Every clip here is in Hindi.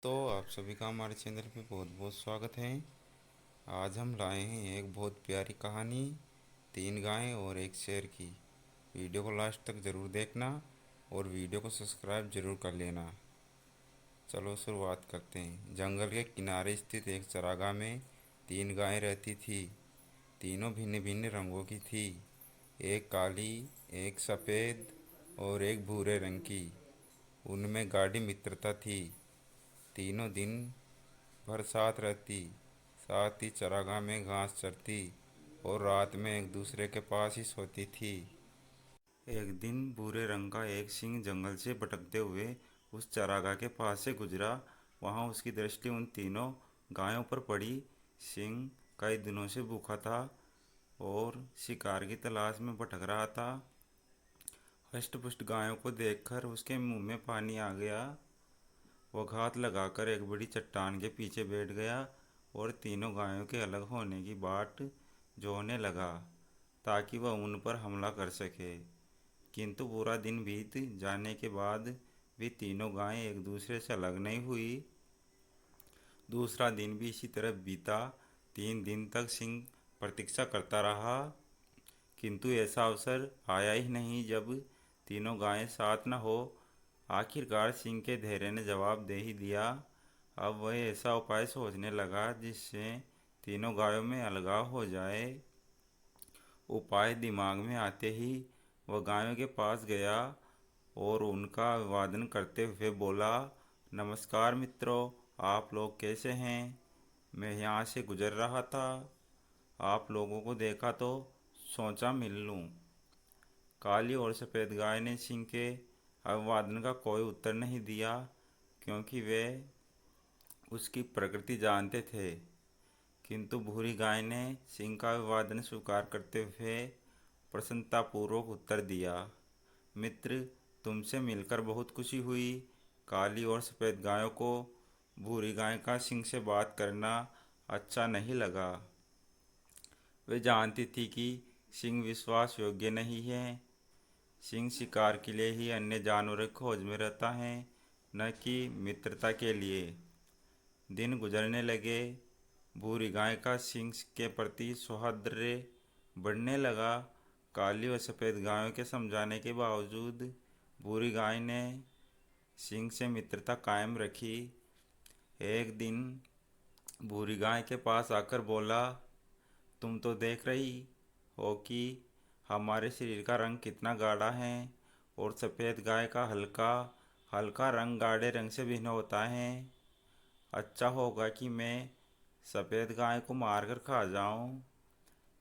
दोस्तों, आप सभी का हमारे चैनल पे बहुत बहुत स्वागत है। आज हम लाए हैं एक बहुत प्यारी कहानी, तीन गायें और एक शेर की। वीडियो को लास्ट तक ज़रूर देखना और वीडियो को सब्सक्राइब ज़रूर कर लेना। चलो शुरुआत करते हैं। जंगल के किनारे स्थित एक चरागाह में तीन गायें रहती थी। तीनों भिन्न भिन्न रंगों की थी। एक काली, एक सफ़ेद और एक भूरे रंग की। उनमें गाढ़ी मित्रता थी। तीनों दिन भर साथ रहती, साथ ही चरागाह में घास चरती और रात में एक दूसरे के पास ही सोती थी। एक दिन भूरे रंग का एक सिंह जंगल से भटकते हुए उस चरागाह के पास से गुजरा। वहां उसकी दृष्टि उन तीनों गायों पर पड़ी। सिंह कई दिनों से भूखा था और शिकार की तलाश में भटक रहा था। हष्ट-पुष्ट गायों को देखकर उसके मुंह में पानी आ गया। वो घात लगाकर एक बड़ी चट्टान के पीछे बैठ गया और तीनों गायों के अलग होने की बाट जोहने लगा ताकि वह उन पर हमला कर सके। किंतु पूरा दिन बीत जाने के बाद भी तीनों गायें एक दूसरे से अलग नहीं हुई। दूसरा दिन भी इसी तरह बीता। 3 दिन तक सिंह प्रतीक्षा करता रहा, किंतु ऐसा अवसर आया ही नहीं जब तीनों गायें साथ न हो। आखिरकार सिंह के धैर्य ने जवाब दे ही दिया। अब वह ऐसा उपाय सोचने लगा जिससे तीनों गायों में अलगाव हो जाए। उपाय दिमाग में आते ही वह गायों के पास गया और उनका अभिवादन करते हुए बोला, नमस्कार मित्रों, आप लोग कैसे हैं? मैं यहाँ से गुजर रहा था, आप लोगों को देखा तो सोचा मिल लूँ। काली और सफ़ेद गाय ने सिंह के अभिवादन का कोई उत्तर नहीं दिया, क्योंकि वे उसकी प्रकृति जानते थे। किंतु भूरी गाय ने सिंह का अभिवादन स्वीकार करते हुए प्रसन्नतापूर्वक उत्तर दिया, मित्र, तुमसे मिलकर बहुत खुशी हुई। काली और सफ़ेद गायों को भूरी गाय का सिंह से बात करना अच्छा नहीं लगा। वे जानती थी कि सिंह विश्वास योग्य नहीं है। सिंह शिकार के लिए ही अन्य जानवरों की खोज में रहता है, न कि मित्रता के लिए। दिन गुजरने लगे। भूरी गाय का सिंह के प्रति सौहार्द्र बढ़ने लगा। काली और सफ़ेद गायों के समझाने के बावजूद भूरी गाय ने सिंह से मित्रता कायम रखी। एक दिन भूरी गाय के पास आकर बोला, तुम तो देख रही हो कि हमारे शरीर का रंग कितना गाढ़ा है और सफ़ेद गाय का हल्का हल्का रंग गाढ़े रंग से भिन्न होता है। अच्छा होगा कि मैं सफ़ेद गाय को मारकर खा जाऊं।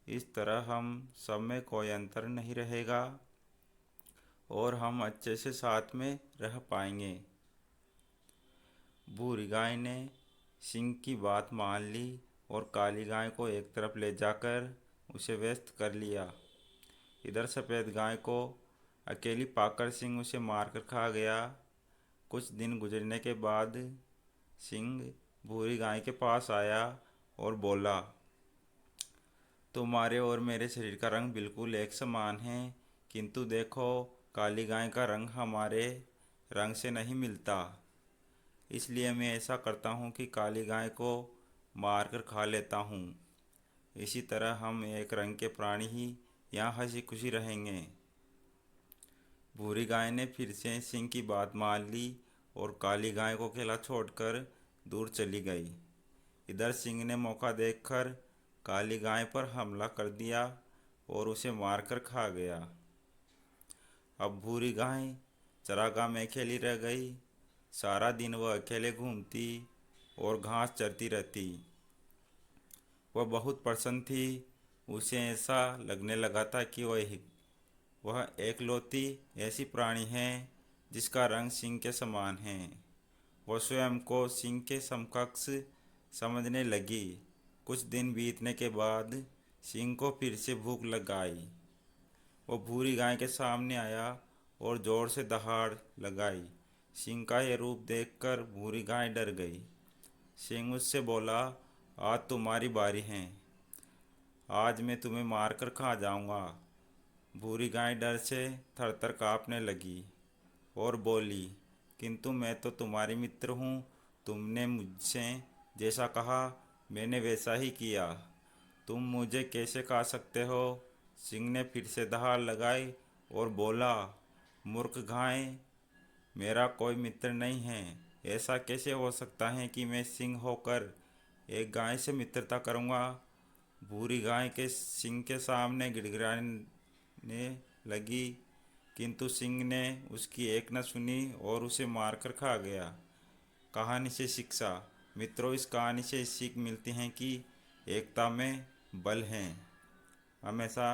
इस तरह हम सब में कोई अंतर नहीं रहेगा और हम अच्छे से साथ में रह पाएंगे। भूरी गाय ने सिंह की बात मान ली और काली गाय को एक तरफ ले जाकर उसे व्यस्त कर लिया। इधर सफ़ेद गाय को अकेली पाकर सिंह उसे मारकर खा गया। कुछ दिन गुजरने के बाद सिंह भूरी गाय के पास आया और बोला, तुम्हारे और मेरे शरीर का रंग बिल्कुल एक समान है, किंतु देखो, काली गाय का रंग हमारे रंग से नहीं मिलता। इसलिए मैं ऐसा करता हूँ कि काली गाय को मारकर खा लेता हूँ। इसी तरह हम एक रंग के प्राणी ही यहाँ हंसी खुशी रहेंगे। भूरी गाय ने फिर से सिंह की बात मान ली और काली गाय को अकेला छोड़कर दूर चली गई। इधर सिंह ने मौका देखकर काली गाय पर हमला कर दिया और उसे मारकर खा गया। अब भूरी गाय चरागाह में अकेली रह गई। सारा दिन वह अकेले घूमती और घास चरती रहती। वह बहुत प्रसन्न थी। उसे ऐसा लगने लगा था कि वह एकलौती ऐसी प्राणी है जिसका रंग सिंह के समान है। वह स्वयं को सिंह के समकक्ष समझने लगी। कुछ दिन बीतने के बाद सिंह को फिर से भूख लग आई। वह भूरी गाय के सामने आया और जोर से दहाड़ लगाई। सिंह का यह रूप देखकर भूरी गाय डर गई। सिंह उससे बोला, आज तुम्हारी बारी है, आज मैं तुम्हें मारकर खा जाऊंगा। भूरी गाय डर से थरथर काँपने लगी और बोली, किंतु मैं तो तुम्हारी मित्र हूँ तुमने मुझसे जैसा कहा मैंने वैसा ही किया। तुम मुझे कैसे खा सकते हो? सिंह ने फिर से दहाड़ लगाई और बोला, मूर्ख गाय, मेरा कोई मित्र नहीं है। ऐसा कैसे हो सकता है कि मैं सिंह होकर एक गाय से मित्रता करूँगा? भूरी गाय के सिंह के सामने गिड़गिड़ाने लगी, किंतु सिंह ने उसकी एक न सुनी और उसे मारकर खा गया। कहानी से शिक्षा। मित्रों, इस कहानी से सीख मिलती है कि एकता में बल है। हमेशा